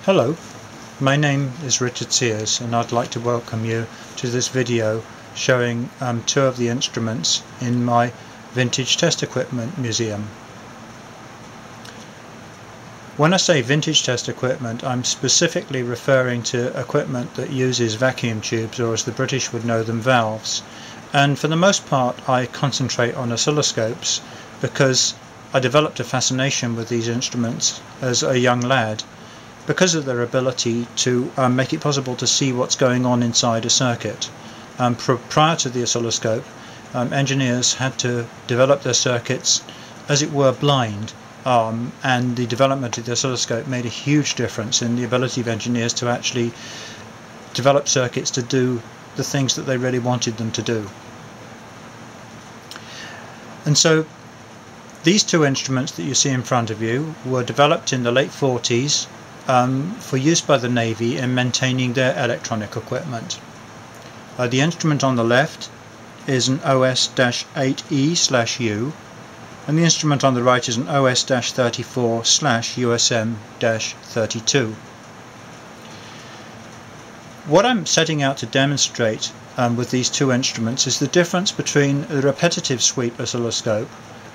Hello, my name is Richard Sears and I'd like to welcome you to this video showing two of the instruments in my vintage test equipment museum. When I say vintage test equipment, I'm specifically referring to equipment that uses vacuum tubes, or as the British would know them, valves. And for the most part I concentrate on oscilloscopes because I developed a fascination with these instruments as a young lad, because of their ability to make it possible to see what's going on inside a circuit. Prior to the oscilloscope, engineers had to develop their circuits as it were blind, and the development of the oscilloscope made a huge difference in the ability of engineers to actually develop circuits to do the things that they really wanted them to do. And so these two instruments that you see in front of you were developed in the late 40s for use by the Navy in maintaining their electronic equipment. The instrument on the left is an OS-8E/U, and the instrument on the right is an OS-34/USM-32. What I'm setting out to demonstrate with these two instruments is the difference between the repetitive sweep oscilloscope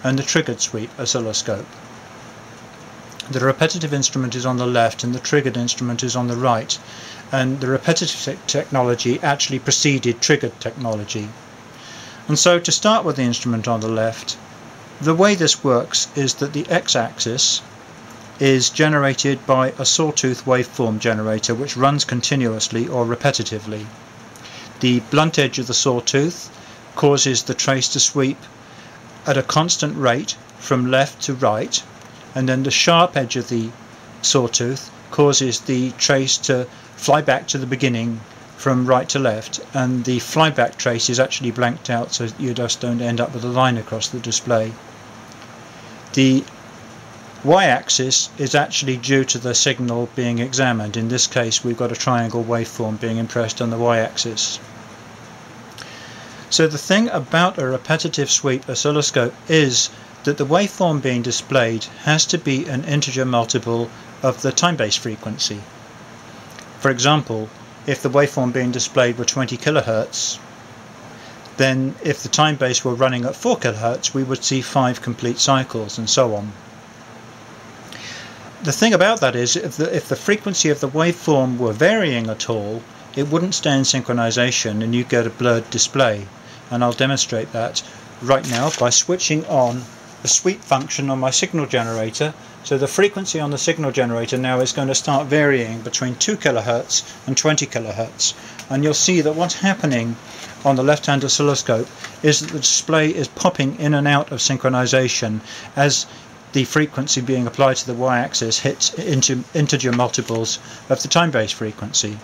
and the triggered sweep oscilloscope. The repetitive instrument is on the left and the triggered instrument is on the right, and the repetitive technology actually preceded triggered technology. And so, to start with the instrument on the left, the way this works is that the x-axis is generated by a sawtooth waveform generator which runs continuously or repetitively. The blunt edge of the sawtooth causes the trace to sweep at a constant rate from left to right, and then the sharp edge of the sawtooth causes the trace to fly back to the beginning from right to left, and the flyback trace is actually blanked out so you just don't end up with a line across the display. The y-axis is actually due to the signal being examined. In this case we've got a triangle waveform being impressed on the y-axis. So the thing about a repetitive sweep oscilloscope is that the waveform being displayed has to be an integer multiple of the time-base frequency. For example, if the waveform being displayed were 20 kHz, then if the time base were running at 4 kHz, we would see 5 complete cycles, and so on. The thing about that is, if the frequency of the waveform were varying at all, it wouldn't stay in synchronization and you get a blurred display. And I'll demonstrate that right now by switching on the sweep function on my signal generator. So the frequency on the signal generator now is going to start varying between 2 kHz and 20 kHz. And you'll see that what's happening on the left-hand oscilloscope is that the display is popping in and out of synchronization as the frequency being applied to the y-axis hits into integer multiples of the time-base frequency.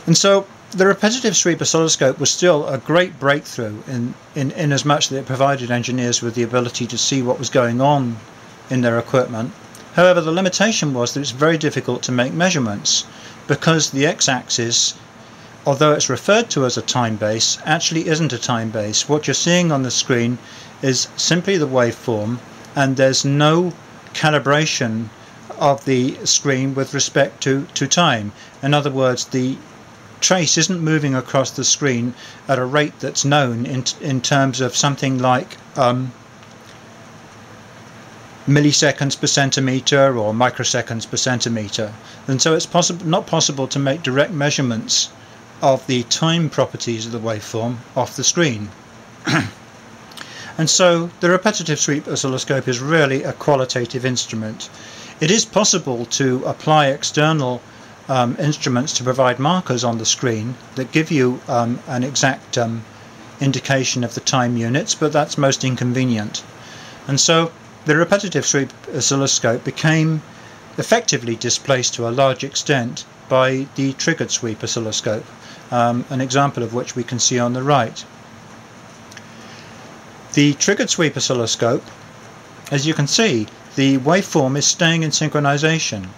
And so the repetitive sweep oscilloscope was still a great breakthrough in as much that it provided engineers with the ability to see what was going on in their equipment. However, the limitation was that it's very difficult to make measurements because the x-axis, although it's referred to as a time base, actually isn't a time base. What you're seeing on the screen is simply the waveform, and there's no calibration of the screen with respect to time. In other words, the trace isn't moving across the screen at a rate that's known in terms of something like milliseconds per centimeter or microseconds per centimeter, and so it's not possible to make direct measurements of the time properties of the waveform off the screen. And so the repetitive sweep oscilloscope is really a qualitative instrument. It is possible to apply external instruments to provide markers on the screen that give you an exact indication of the time units, but that's most inconvenient. And so the repetitive sweep oscilloscope became effectively displaced to a large extent by the triggered sweep oscilloscope, an example of which we can see on the right. The triggered sweep oscilloscope, as you can see, the waveform is staying in synchronization.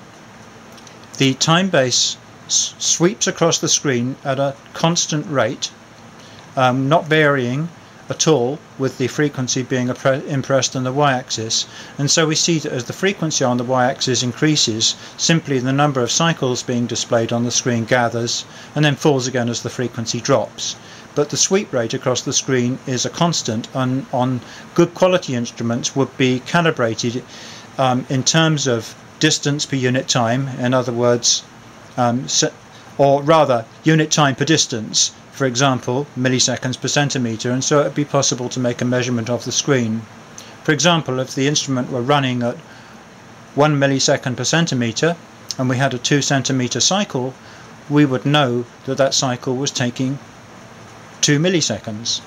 The time base sweeps across the screen at a constant rate, not varying, at all, with the frequency being impressed on the y-axis, and so we see that as the frequency on the y-axis increases, simply the number of cycles being displayed on the screen gathers and then falls again as the frequency drops. But the sweep rate across the screen is a constant, and on good quality instruments would be calibrated in terms of distance per unit time, in other words, or rather unit time per distance, for example milliseconds per centimetre, and so it would be possible to make a measurement of the screen. For example, if the instrument were running at 1 millisecond per centimetre and we had a 2 centimetre cycle, we would know that that cycle was taking 2 milliseconds.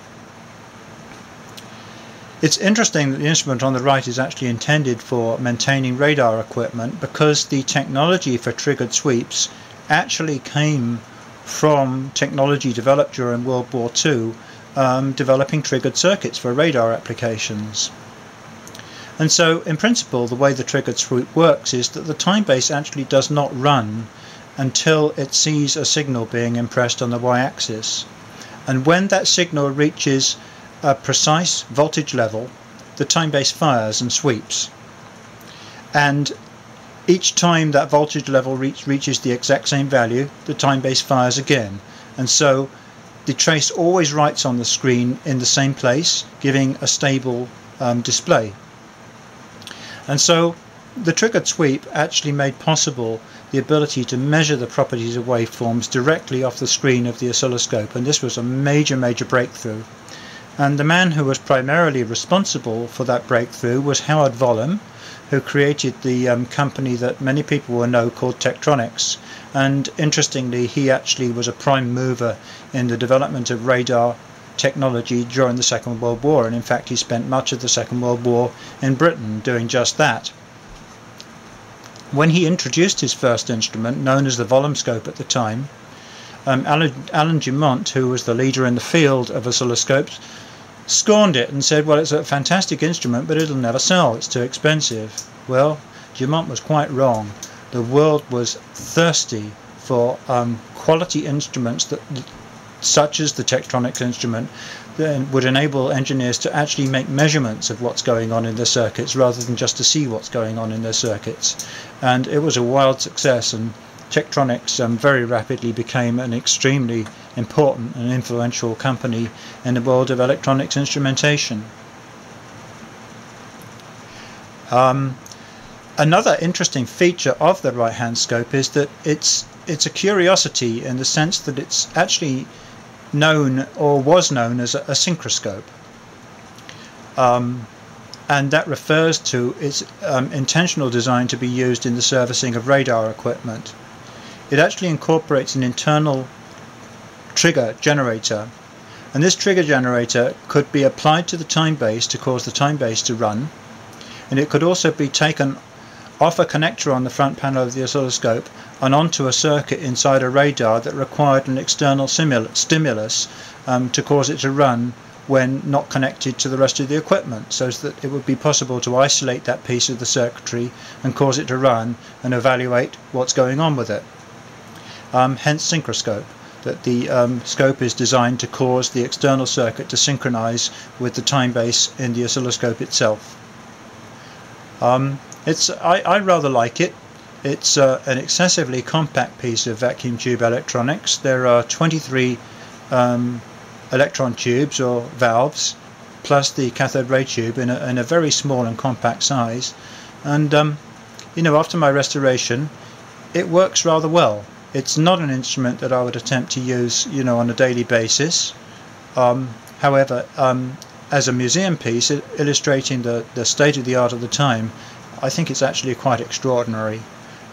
It's interesting that the instrument on the right is actually intended for maintaining radar equipment, because the technology for triggered sweeps actually came from technology developed during World War II, developing triggered circuits for radar applications. And so in principle the way the triggered sweep works is that the time base actually does not run until it sees a signal being impressed on the y-axis, and when that signal reaches a precise voltage level, the time base fires and sweeps, and each time that voltage level reaches the exact same value, the time base fires again, and so the trace always writes on the screen in the same place, giving a stable display. And so the triggered sweep actually made possible the ability to measure the properties of waveforms directly off the screen of the oscilloscope, and this was a major breakthrough. And the man who was primarily responsible for that breakthrough was Howard Vollum, who created the company that many will will know called Tektronix. And interestingly, he actually was a prime mover in the development of radar technology during the Second World War, and in fact he spent much of the Second World War in Britain doing just that. When he introduced his first instrument, known as the Oscilloscope at the time, Alan Dumont, who was the leader in the field of oscilloscopes, scorned it and said, well, it's a fantastic instrument, but it'll never sell, it's too expensive. Well, Dumont was quite wrong. The world was thirsty for quality instruments that, such as the Tektronix instrument, that would enable engineers to actually make measurements of what's going on in their circuits rather than just to see what's going on in their circuits. And it was a wild success, and Tektronix very rapidly became an extremely important and influential company in the world of electronics instrumentation. Another interesting feature of the right-hand scope is that it's a curiosity in the sense that it's actually known, or was known, as a synchroscope. And that refers to its intentional design to be used in the servicing of radar equipment. It actually incorporates an internal trigger generator, and this trigger generator could be applied to the time base to cause the time base to run, and it could also be taken off a connector on the front panel of the oscilloscope and onto a circuit inside a radar that required an external stimulus to cause it to run when not connected to the rest of the equipment, so that it would be possible to isolate that piece of the circuitry and cause it to run and evaluate what's going on with it. Hence synchroscope, that the scope is designed to cause the external circuit to synchronize with the time base in the oscilloscope itself. I rather like it. It's an excessively compact piece of vacuum tube electronics. There are 23 electron tubes or valves, plus the cathode ray tube in a very small and compact size. And you know, after my restoration, it works rather well. It's not an instrument that I would attempt to use, you know, on a daily basis. However, as a museum piece illustrating the state of the art of the time, I think it's actually quite extraordinary,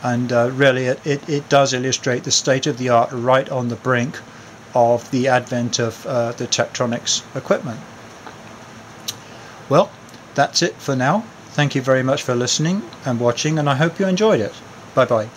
and really it does illustrate the state of the art right on the brink of the advent of the Tektronix equipment. Well, that's it for now. Thank you very much for listening and watching, and I hope you enjoyed it. Bye bye.